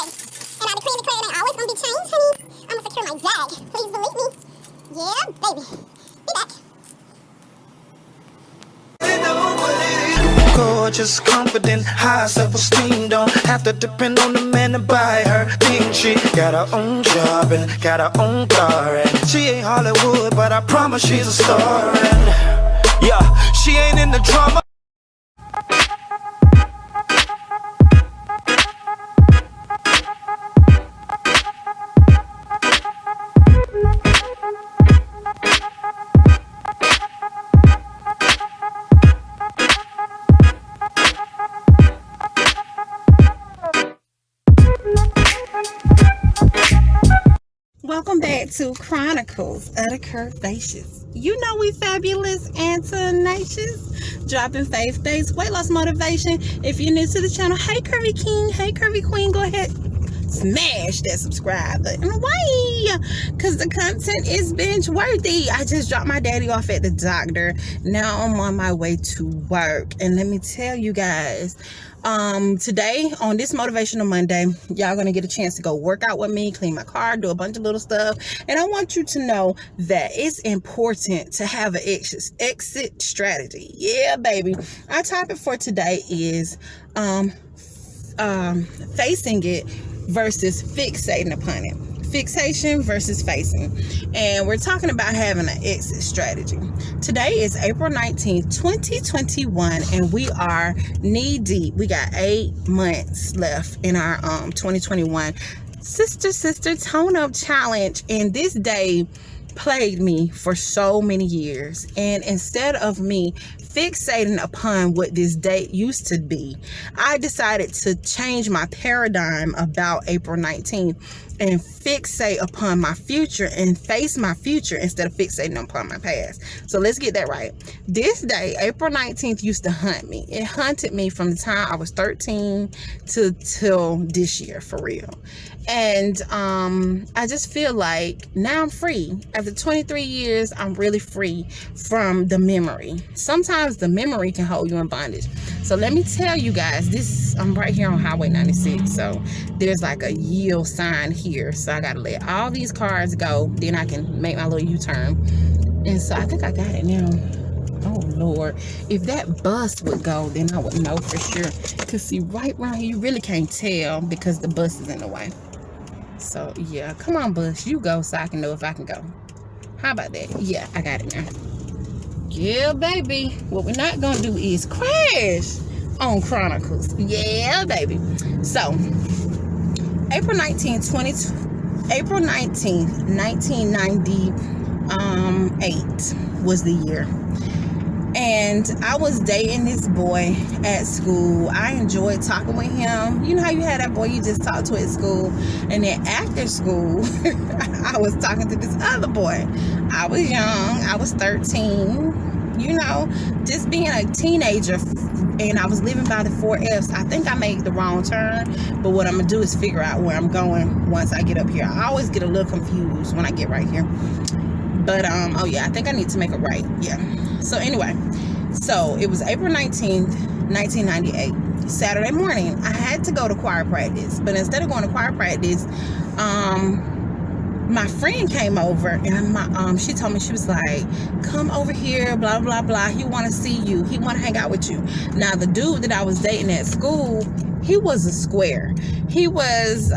And I decree and declare they always gonna be changed, honey. I'm gonna secure my bag. Please believe me. Yeah, baby. Be back. Gorgeous, confident, high self-esteem. Don't have to depend on the man to buy her things. She got her own job and got her own car. And she ain't Hollywood, but I promise she's a star. And yeah, she ain't in the drama. Welcome back to Chronicles of the Curvaceous. You know we fabulous and tenacious, dropping faith-based weight loss motivation. If you're new to the channel, hey Curvy King, hey Curvy Queen, go ahead, smash that subscribe button. Why? Because the content is binge worthy. I just dropped my daddy off at the doctor. Now I'm on my way to work. And let me tell you guys, today on this Motivational Monday, y'all gonna get a chance to go work out with me, clean my car, do a bunch of little stuff. And I want you to know that it's important to have an exit strategy. Yeah, baby. Our topic for today is facing it versus fixating upon it. Fixation versus facing. And we're talking about having an exit strategy. Today is April 19th, 2021, and we are knee deep. We got 8 months left in our 2021 Sister Tone Up Challenge. And this day plagued me for so many years. And instead of me fixating upon what this date used to be, I decided to change my paradigm about April 19th and fixate upon my future and face my future instead of fixating upon my past. So let's get that right. This day, April 19th, used to hunt me. It hunted me from the time I was 13 till this year, for real. And I just feel like now I'm free. After 23 years, I'm really free from the memory. Sometimes the memory can hold you in bondage. So let me tell you guys, I'm right here on Highway 96. So there's like a yield sign here. So I got to let all these cars go. Then I can make my little U-turn. And so I think I got it now. Oh Lord, if that bus would go, then I would know for sure. Because see, right around here, you really can't tell because the bus is in the way. So yeah, come on bus, you go so I can know if I can go. How about that? Yeah, I got it now. Yeah, baby. What we're not gonna do is crash on Chronicles. Yeah, baby. So April 19th, 1998 was the year. And I was dating this boy at school. I enjoyed talking with him. You know how you had that boy you just talked to at school? And then after school, I was talking to this other boy. I was young. I was 13. You know, just being a teenager. And I was living by the 4Fs. I think I made the wrong turn. But what I'm going to do is figure out where I'm going once I get up here. I always get a little confused when I get right here. But, oh yeah, I think I need to make a right. Yeah. So anyway, so it was April 19th, 1998, Saturday morning. I had to go to choir practice, but instead of going to choir practice, my friend came over and she told me, she was like, come over here, blah, blah, blah. He want to see you. He want to hang out with you. Now, the dude that I was dating at school, he was a square. He was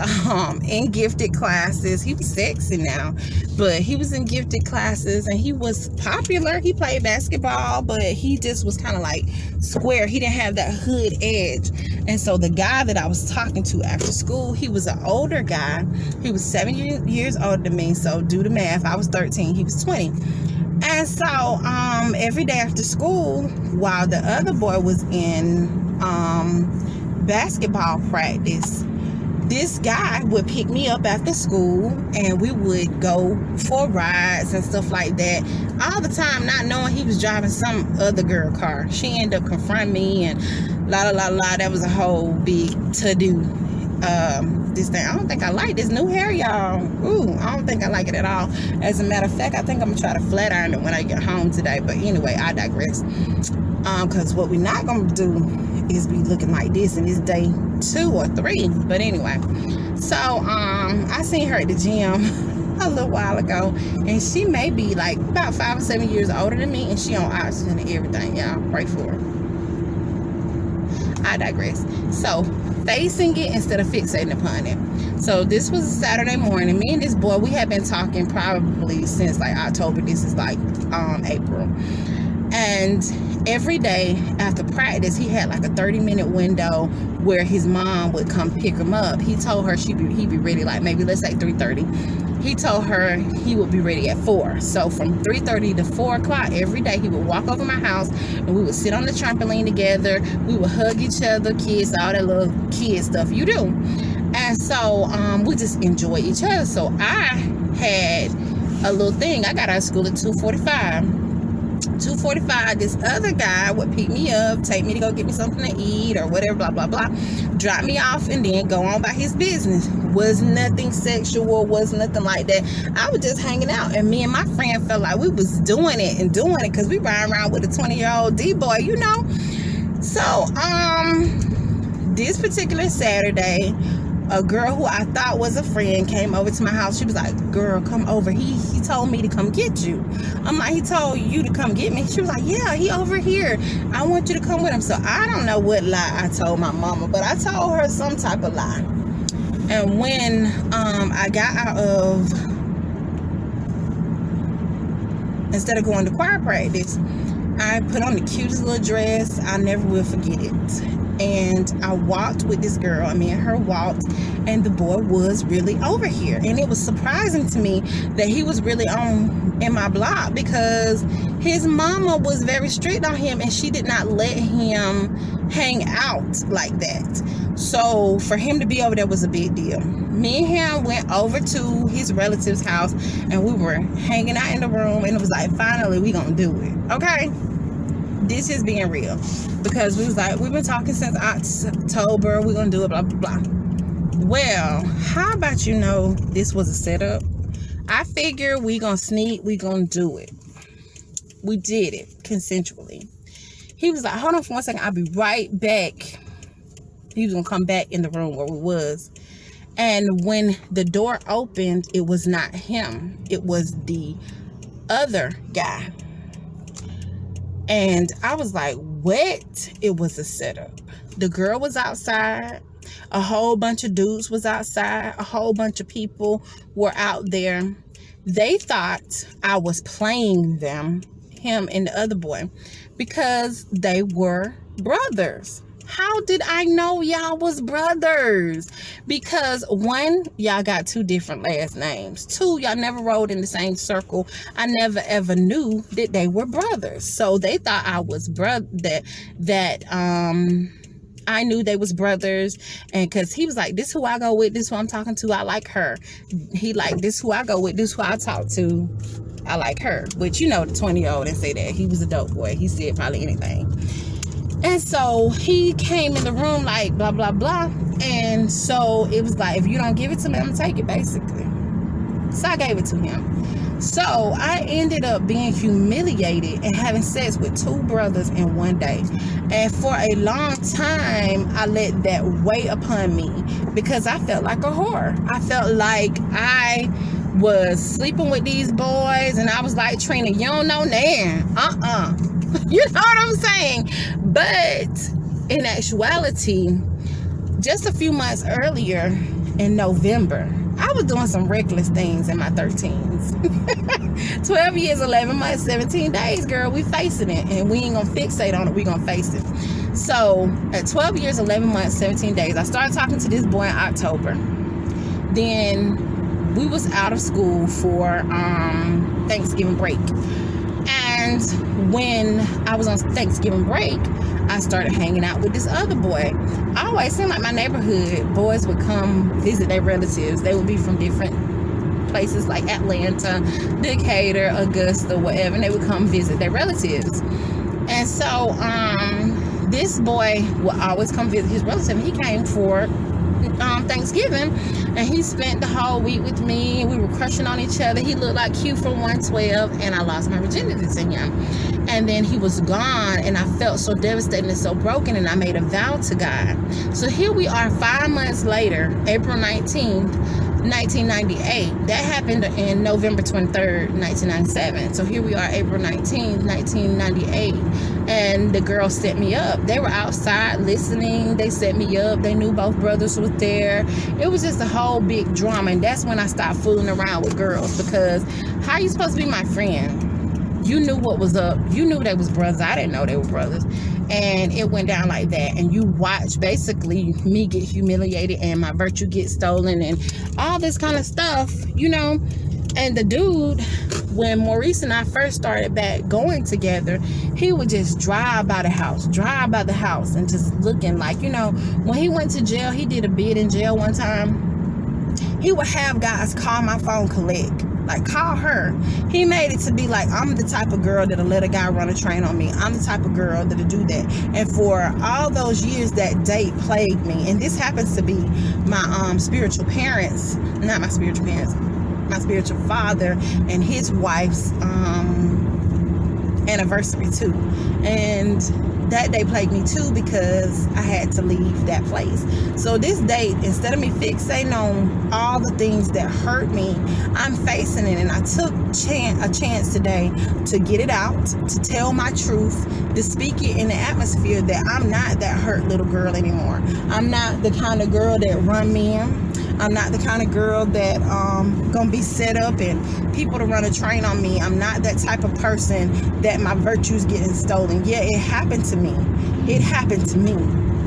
in gifted classes. He was sexy now, but he was in gifted classes and he was popular. He played basketball, but he just was kind of like square. He didn't have that hood edge. And so the guy that I was talking to after school, he was an older guy. He was 7 years older than me. So do the math. I was 13. He was 20. And so every day after school, while the other boy was in basketball practice, this guy would pick me up after school and we would go for rides and stuff like that, all the time, not knowing he was driving some other girl car. She ended up confronting me and la la la la. That was a whole big to-do this thing. I don't think I like this new hair, y'all. Ooh, I don't think I like it at all. As a matter of fact, I think I'm gonna try to flat iron it when I get home today. But anyway, I digress. Because what we're not gonna do is be looking like this in this day 2 or 3. But anyway, so I seen her at the gym a little while ago, and she may be like about 5 or 7 years older than me, and she on oxygen and everything. Y'all pray for her. I digress. So facing it instead of fixating upon it. So this was a Saturday morning. Me and this boy, we had been talking probably since like October. This is like April. And every day after practice, he had like a 30-minute window where his mom would come pick him up. He told her he'd be ready like maybe let's say 3:30. He told her he would be ready at 4. So from 3:30 to 4 o'clock every day, he would walk over my house and we would sit on the trampoline together. We would hug each other, kiss, all that little kid stuff you do. And so we just enjoy each other. So I had a little thing. I got out of school at 2:45. 2:45, this other guy would pick me up, take me to go get me something to eat or whatever, blah blah blah, drop me off, and then go on about his business. Was nothing sexual, was nothing like that. I was just hanging out, and me and my friend felt like we was doing it because we riding around with a 20-year-old D-boy, you know. So this particular Saturday, a girl who I thought was a friend came over to my house. She was like, girl, come over. He told me to come get you. I'm like, he told you to come get me? She was like, yeah, he over here. I want you to come with him. So I don't know what lie I told my mama, but I told her some type of lie. And when I got out of, instead of going to choir practice, I put on the cutest little dress. I never will forget it. And I walked with this girl. Me and her walked, and the boy was really over here. And it was surprising to me that he was really in my block, because his mama was very strict on him, and she did not let him hang out like that. So for him to be over there was a big deal. Me and him went over to his relative's house, and we were hanging out in the room, and it was like, finally, we gonna do it. Okay? This is being real, because we was like, we've been talking since October, we're gonna do it, blah blah blah. Well, how about this was a setup? I figure we gonna sneak, we gonna do it. We did it consensually. He was like, hold on for 1 second, I'll be right back. He was gonna come back in the room where we was. And when the door opened, it was not him, it was the other guy. And I was like, what? It was a setup. The girl was outside. A whole bunch of dudes was outside. A whole bunch of people were out there. They thought I was playing them, him and the other boy, because they were brothers. How did I know y'all was brothers? Because 1, y'all got 2 different last names. 2, y'all never rode in the same circle. I never ever knew that they were brothers. So they thought I was I knew they was brothers. And because he was like, this who I go with, this who I'm talking to, I like her. He like, this who I go with, this who I talk to, I like her. Which, the 20-year-old didn't say that. He was a dope boy. He said probably anything. And so he came in the room like blah blah blah, and so it was like, if you don't give it to me, I'm gonna take it, basically. So I gave it to him. So I ended up being humiliated and having sex with 2 brothers in 1 day. And for a long time, I let that weigh upon me, because I felt like a whore. I felt like I was sleeping with these boys, and I was like, Trina, you don't know nan. You know what I'm saying? But in actuality, just a few months earlier in November, I was doing some reckless things in my 13s. 12 years, 11 months, 17 days, girl, we facing it. And we ain't gonna fixate on it, we gonna face it. So at 12 years, 11 months, 17 days, I started talking to this boy in October. Then we was out of school for Thanksgiving break. And when I was on Thanksgiving break, I started hanging out with this other boy. I always seemed like my neighborhood boys would come visit their relatives. They would be from different places like Atlanta, Decatur, Augusta, whatever, and they would come visit their relatives. And so this boy would always come visit his relative. He came for Thanksgiving, and he spent the whole week with me. We were crushing on each other. He looked like Q from 112, and I lost my virginity to him. And then he was gone, and I felt so devastated and so broken, and I made a vow to God. So here we are 5 months later, April 19th, 1998. That happened in November 23rd, 1997. So here we are, April 19th, 1998. And the girls set me up. They were outside listening. They set me up. They knew both brothers was there. It was just a whole big drama. And that's when I stopped fooling around with girls, because how you supposed to be my friend? You knew what was up. You knew they was brothers. I didn't know they were brothers. And it went down like that. And you watch basically me get humiliated and my virtue get stolen and all this kind of stuff, you know. And the dude, when Maurice and I first started back going together, he would just drive by the house and just looking like, you know, when he went to jail, he did a bid in jail one time. He would have guys call my phone, collect. Like, call her. He made it to be like, I'm the type of girl that'll let a guy run a train on me. I'm the type of girl that'll do that. And for all those years, that date plagued me. And this happens to be my spiritual parents, not my spiritual parents, my spiritual father and his wife's anniversary too. And that day plagued me too, because I had to leave that place. So this date, instead of me fixating on all the things that hurt me, I'm facing it. And I took a chance today to get it out, to tell my truth, to speak it in the atmosphere that I'm not that hurt little girl anymore. I'm not the kind of girl that run men. I'm not the kind of girl that gonna be set up and people to run a train on me. I'm not that type of person that my virtue's getting stolen. Yeah, it happened to me. It happened to me,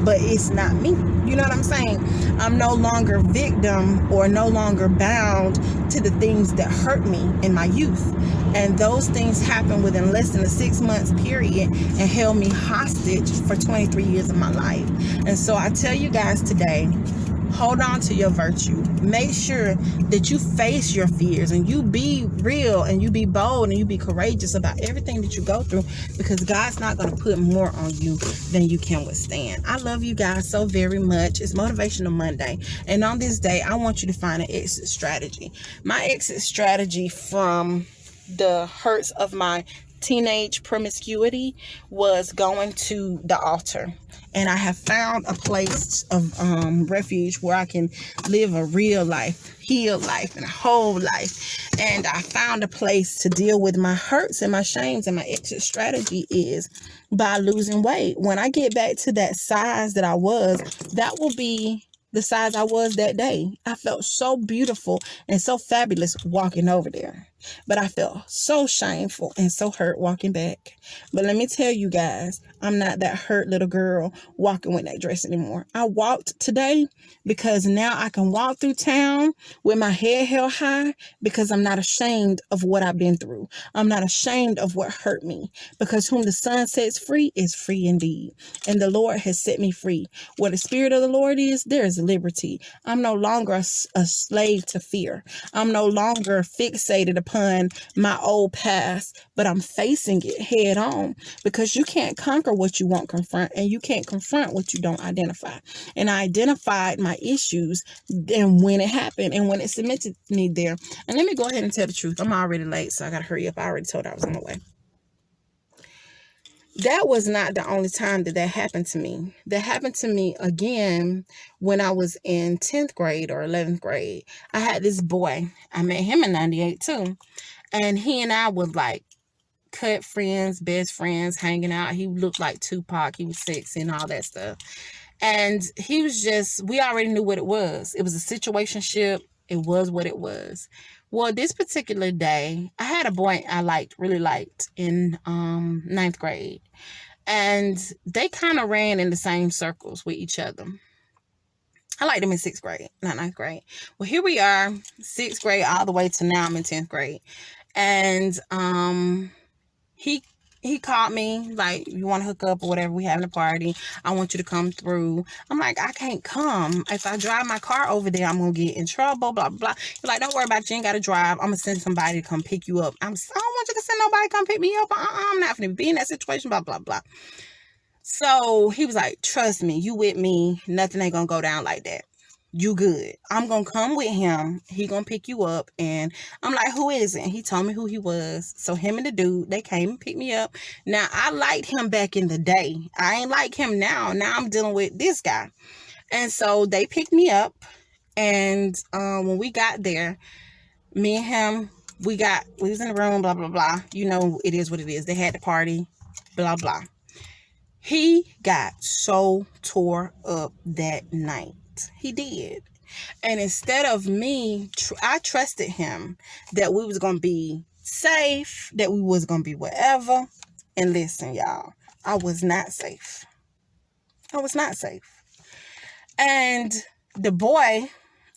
but it's not me. You know what I'm saying? I'm no longer victim or no longer bound to the things that hurt me in my youth. And those things happened within less than a 6 months period and held me hostage for 23 years of my life. And so I tell you guys today, hold on to your virtue. Make sure that you face your fears and you be real and you be bold and you be courageous about everything that you go through, because God's not going to put more on you than you can withstand. I love you guys so very much. It's Motivational Monday. And on this day, I want you to find an exit strategy. My exit strategy from the hurts of my teenage promiscuity was going to the altar. And I have found a place of refuge where I can live a real life, healed life, and a whole life. And I found a place to deal with my hurts and my shames. And my exit strategy is by losing weight. When I get back to that size that I was, that will be the size I was that day. I felt so beautiful and so fabulous walking over there. But I felt so shameful and so hurt walking back. But let me tell you guys, I'm not that hurt little girl walking with that dress anymore. I walked today because now I can walk through town with my head held high, because I'm not ashamed of what I've been through. I'm not ashamed of what hurt me, because whom the Son sets free is free indeed. And the Lord has set me free. Where the Spirit of the Lord is, there is liberty. I'm no longer a slave to fear. I'm no longer fixated upon my old past, but I'm facing it head on, because you can't conquer what you won't confront, and you can't confront what you don't identify. And I identified my issues and when it happened and when it cemented me there. And let me go ahead and tell the truth. I'm already late, so I gotta hurry up. I already told her I was on my way. That was not the only time that happened to me. That happened to me again when I was in 10th grade or 11th grade. I had this boy. I met him in 98 too. And he and I were like cut friends, best friends, hanging out. He looked like Tupac. He was sexy and all that stuff. And he was just, we already knew what it was. It was a situationship. It was what it was. Well, this particular day, I had a boy I really liked in 9th grade. And they kind of ran in the same circles with each other. I liked him in 6th grade, not 9th grade. Well, here we are, 6th grade all the way to now I'm in 10th grade. And he called me, like, you want to hook up or whatever, we having a party, I want you to come through. I'm like, I can't come. If I drive my car over there, I'm going to get in trouble, blah, blah. He's like, don't worry about it, you ain't got to drive. I'm going to send somebody to come pick you up. I don't want you to send nobody to come pick me up. I'm not going to be in that situation, blah, blah, blah. So he was like, trust me, you with me, nothing ain't going to go down like that. you good. I'm gonna come with him. He gonna pick you up. And I'm like, who is it? And he told me who he was. So him and the dude, they came and picked me up. Now, I liked him back in the day. I ain't like him now. Now I'm dealing with this guy. And so they picked me up. And when we got there, me and him, we was in the room, blah, blah, blah. You know, it is what it is. They had the party, blah, blah. He got so tore up that night. He did. And instead of me, I trusted him that we was going to be safe, that we was going to be whatever. And listen, y'all, I was not safe. I was not safe. And the boy,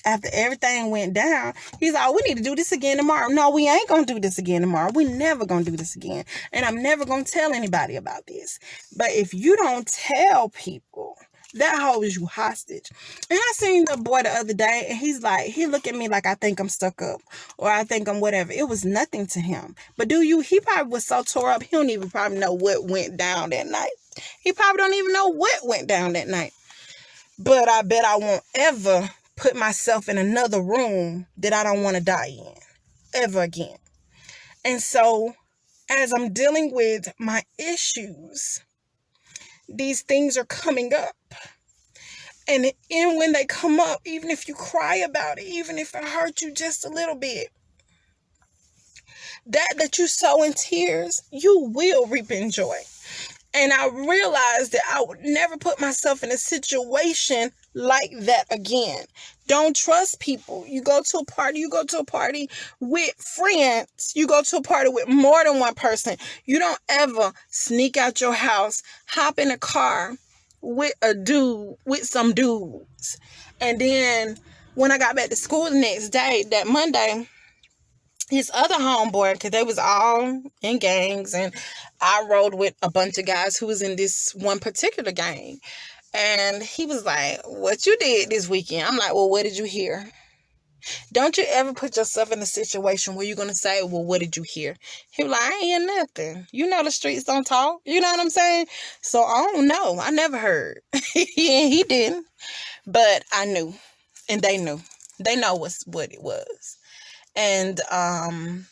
after everything went down, he's like, we need to do this again tomorrow. No, we ain't going to do this again tomorrow. We never going to do this again. And I'm never going to tell anybody about this. But if you don't tell people, that holds you hostage. And I seen the boy the other day, and he's like, he look at me like I think I'm stuck up, or I think I'm whatever. It was nothing to him. But he probably was so tore up, he don't even probably know what went down that night. He probably don't even know what went down that night. But I bet I won't ever put myself in another room that I don't want to die in ever again. And so as I'm dealing with my issues, these things are coming up. And when they come up, even if you cry about it, even if it hurts you just a little bit, that you sow in tears, you will reap in joy. And I realized that I would never put myself in a situation like that again. Don't trust people. You go to a party with friends. You go to a party with more than one person. You don't ever sneak out your house, hop in a car with some dudes. And then when I got back to school the next day, that Monday, his other homeboy, because they was all in gangs, and I rode with a bunch of guys who was in this one particular gang. And he was like, what you did this weekend? I'm like, well, what did you hear? Don't you ever put yourself in a situation where you're going to say, well, what did you hear? He was like, I ain't hear nothing. You know the streets don't talk. You know what I'm saying? So I don't know. I never heard. Yeah, he didn't. But I knew. And they knew. They know what it was. And I'm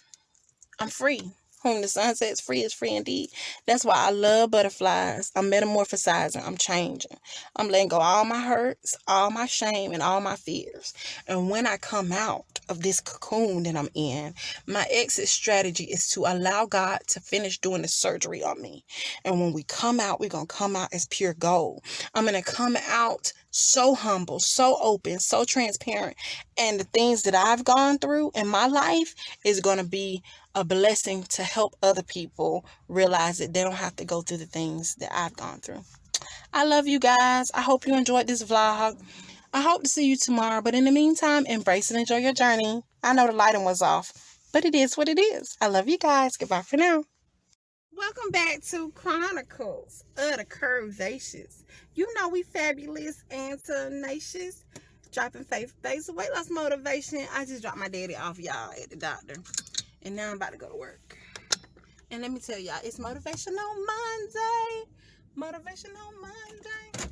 free. Whom the sun sets free is free indeed. That's why I love butterflies. I'm metamorphosizing. I'm changing. I'm letting go all my hurts, all my shame, and all my fears. And when I come out of this cocoon that I'm in, my exit strategy is to allow God to finish doing the surgery on me. And when we come out, we're going to come out as pure gold. I'm going to come out so humble, so open, so transparent. And the things that I've gone through in my life is going to be a blessing to help other people realize that they don't have to go through the things that I've gone through. I love you guys. I hope you enjoyed this vlog. I hope to see you tomorrow. But in the meantime, embrace and enjoy your journey. I know the lighting was off, but it is what it is. I love you guys. Goodbye for now. Welcome back to Chronicles of the Curvaceous. You know we fabulous and tenacious. Dropping faith-based weight loss motivation. I just dropped my daddy off, y'all, at the doctor. And now I'm about to go to work. And let me tell y'all, it's Motivational Monday. Motivational Monday.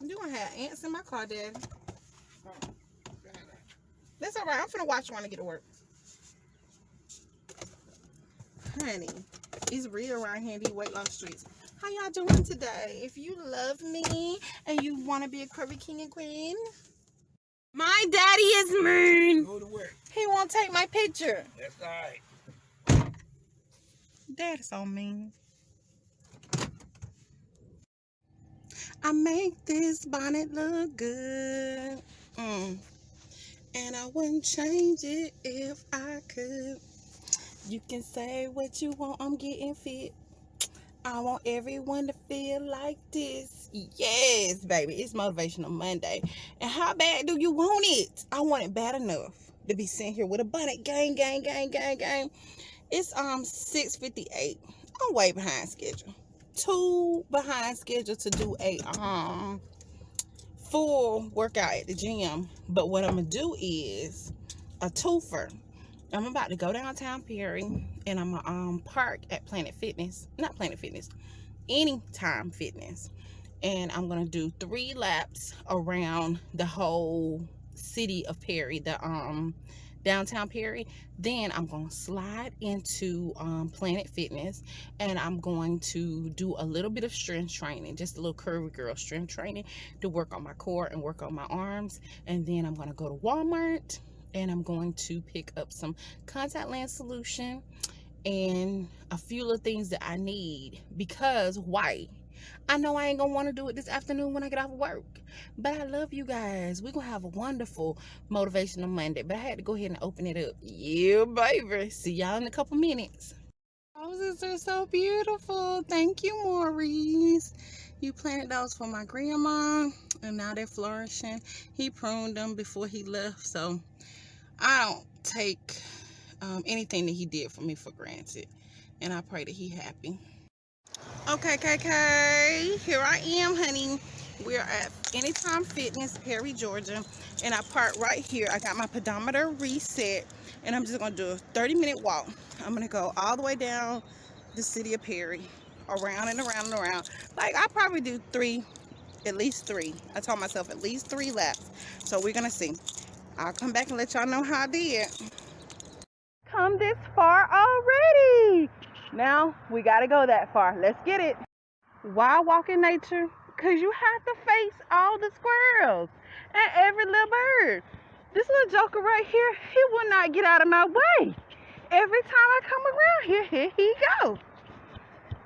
You gonna have ants in my car, Daddy. That's all right. I'm finna watch when I get to work. Honey, it's real around here in these weight loss streets. How y'all doing today? If you love me and you want to be a Curvy King and Queen, my daddy is mean. Go to work. He won't take my picture. That's all right. Dad is so mean. I make this bonnet look good. And I wouldn't change it if I could. You can say what you want, I'm getting fit. I want everyone to feel like this. Yes, baby. It's Motivational Monday. And how bad do you want it? I want it bad enough to be sitting here with a bonnet. Gang. It's 6:58. I'm way behind schedule. 2 behind schedule to do a full workout at the gym. But what I'm gonna do is a twofer. I'm about to go downtown Perry, and I'm gonna park at Planet Fitness. Not Planet Fitness. Anytime Fitness. And I'm gonna do 3 laps around the whole city of Perry, the downtown Perry. Then I'm gonna slide into Planet Fitness, and I'm going to do a little bit of strength training, just a little curvy girl strength training to work on my core and work on my arms. And then I'm gonna go to Walmart, and I'm going to pick up some contact lens solution and a few little things that I need, because why? I know I ain't gonna want to do it this afternoon when I get off of work, but I love you guys. We're gonna have a wonderful motivational Monday, but I had to go ahead and open it up. Yeah, baby. See y'all in a couple minutes. Roses are so beautiful. Thank you, Maurice. You planted those for my grandma, and now they're flourishing. He pruned them before he left, so I don't take anything that he did for me for granted, and I pray that he happy. Okay, KK, here I am, honey. We're at Anytime Fitness, Perry, Georgia, and I parked right here. I got my pedometer reset, and I'm just gonna do a 30-minute walk. I'm gonna go all the way down the city of Perry, around and around and around. Like, I'll probably do at least three. I told myself at least 3 laps, so we're gonna see. I'll come back and let y'all know how I did. Come this far already. Now we gotta go that far. Let's get it. Why walk in nature? Because you have to face all the squirrels and every little bird. This little joker right here, he will not get out of my way. Every time I come around here he go.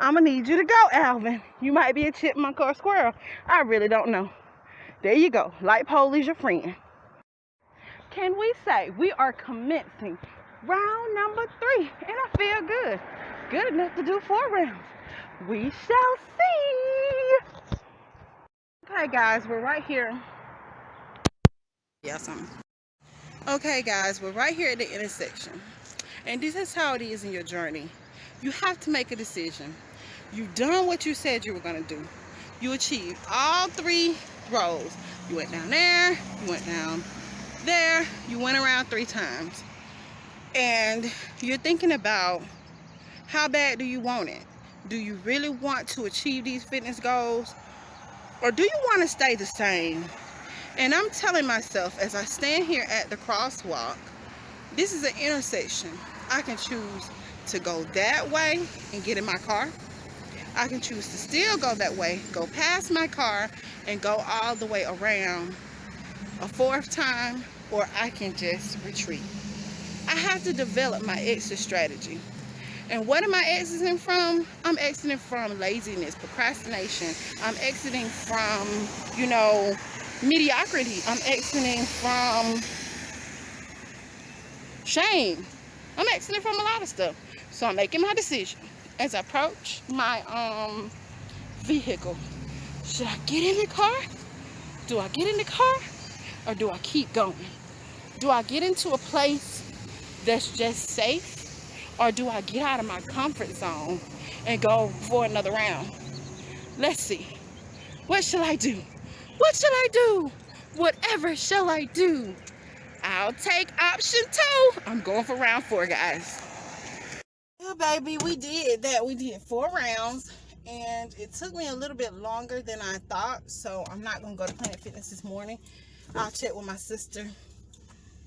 I'm gonna need you to go, Alvin. You might be a chipmunk or a squirrel. I really don't know. There you go. Light pole is your friend. Can we say we are commencing round number 3, and I feel good. Good enough to do 4 rounds. We shall see. Okay, guys, we're right here. Yeah, something. Okay, guys, we're right here at the intersection. And this is how it is in your journey. You have to make a decision. You've done what you said you were going to do. You achieved all 3 rows. You went down there, you went down there, you went around 3 times. And you're thinking about, how bad do you want it? Do you really want to achieve these fitness goals? Or do you want to stay the same? And I'm telling myself, as I stand here at the crosswalk, this is an intersection. I can choose to go that way and get in my car. I can choose to still go that way, go past my car, and go all the way around a 4th time, or I can just retreat. I have to develop my exit strategy. And what am I exiting from? I'm exiting from laziness, procrastination. I'm exiting from, mediocrity. I'm exiting from shame. I'm exiting from a lot of stuff. So I'm making my decision as I approach my vehicle. Should I get in the car? Do I get in the car? Or do I keep going? Do I get into a place that's just safe? Or do I get out of my comfort zone and go for another round? Let's see. What shall I do? What shall I do? Whatever shall I do? I'll take option 2. I'm going for round 4, guys. Yeah, baby, we did that. We did 4 rounds, and it took me a little bit longer than I thought, so I'm not going to go to Planet Fitness this morning. I'll check with my sister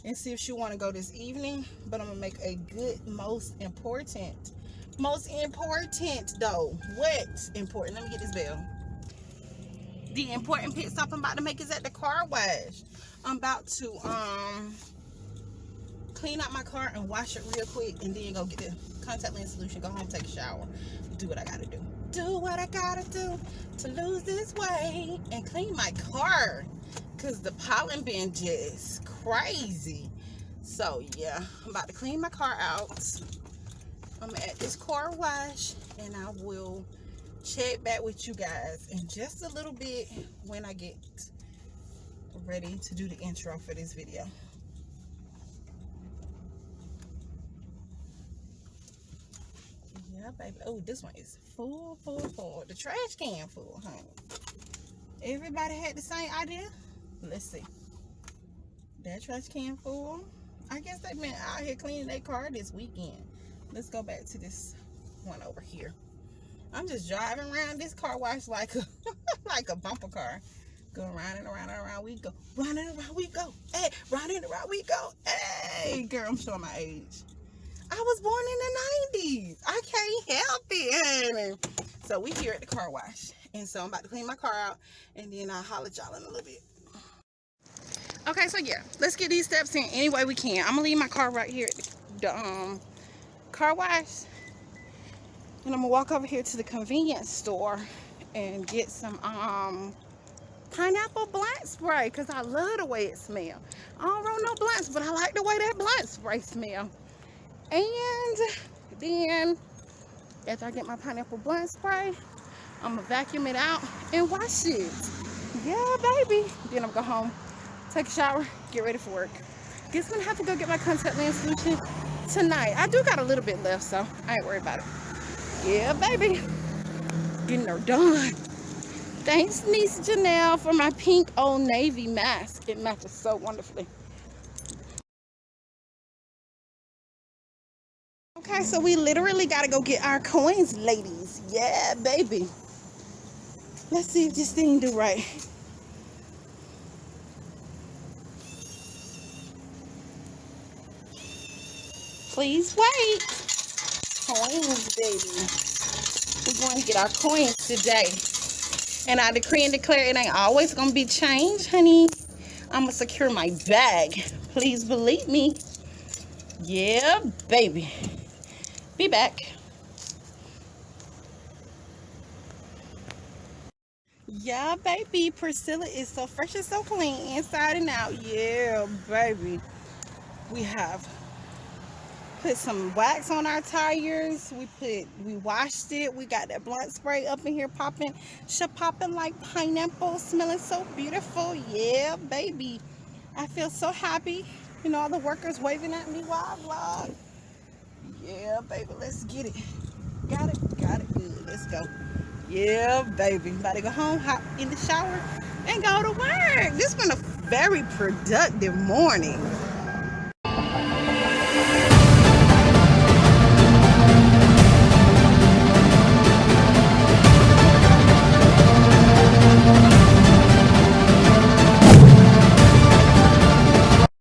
and see if she want to go this evening, but I'm gonna make a good most important though. What's important? Let me get this bell. The important pit stop I'm about to make is at the car wash. I'm about to clean out my car and wash it real quick, and then go get the contact lens solution, go home, take a shower, do what I gotta do what I gotta do to lose this weight, and clean my car, because the pollen been just crazy. So yeah, I'm about to clean my car out. I'm at this car wash, and I will check back with you guys in just a little bit when I get ready to do the intro for this video. Yeah, baby. Oh, this one is full. The trash can full, honey. Everybody had the same idea? Let's see. That trash can full. I guess they've been out here cleaning their car this weekend. Let's go back to this one over here. I'm just driving around this car wash like a like a bumper car. Going round and around and around we go. Round and around we go. Hey, round and around we go. Hey, girl, I'm showing my age. I was born in the 90s. I can't help it, honey. So we here at the car wash. And so I'm about to clean my car out. And then I'll holler at y'all in a little bit. Okay, so yeah. Let's get these steps in any way we can. I'm going to leave my car right here at the car wash. And I'm going to walk over here to the convenience store and get some pineapple blunt spray. Because I love the way it smells. I don't roll no blunts, but I like the way that blunt spray smells. And then after I get my pineapple blunt spray, I'm gonna vacuum it out and wash it. Yeah, baby. Then I'm gonna go home, take a shower, get ready for work. Guess I'm gonna have to go get my contact lens solution tonight. I do got a little bit left, so I ain't worried about it. Yeah, baby. Getting her done. Thanks, niece Janelle, for my pink Old Navy mask. It matches so wonderfully. Okay, so we literally gotta go get our coins, ladies. Yeah, baby. Let's see if this thing do right. Please wait. Coins, baby. We're going to get our coins today. And I decree and declare it ain't always gonna be change, honey. I'm gonna secure my bag. Please believe me. Yeah, baby. Be back. Yeah, baby. Priscilla is so fresh and so clean inside and out. Yeah, baby. We have put some wax on our tires. We washed it. We got that blunt spray up in here popping. She popping like pineapple, smelling so beautiful. Yeah, baby. I feel so happy. You know, all the workers waving at me while I vlog. Yeah, baby, let's get it. Got it good. Let's go. Yeah, baby. About to go home, hop in the shower, and go to work. This has been a very productive morning.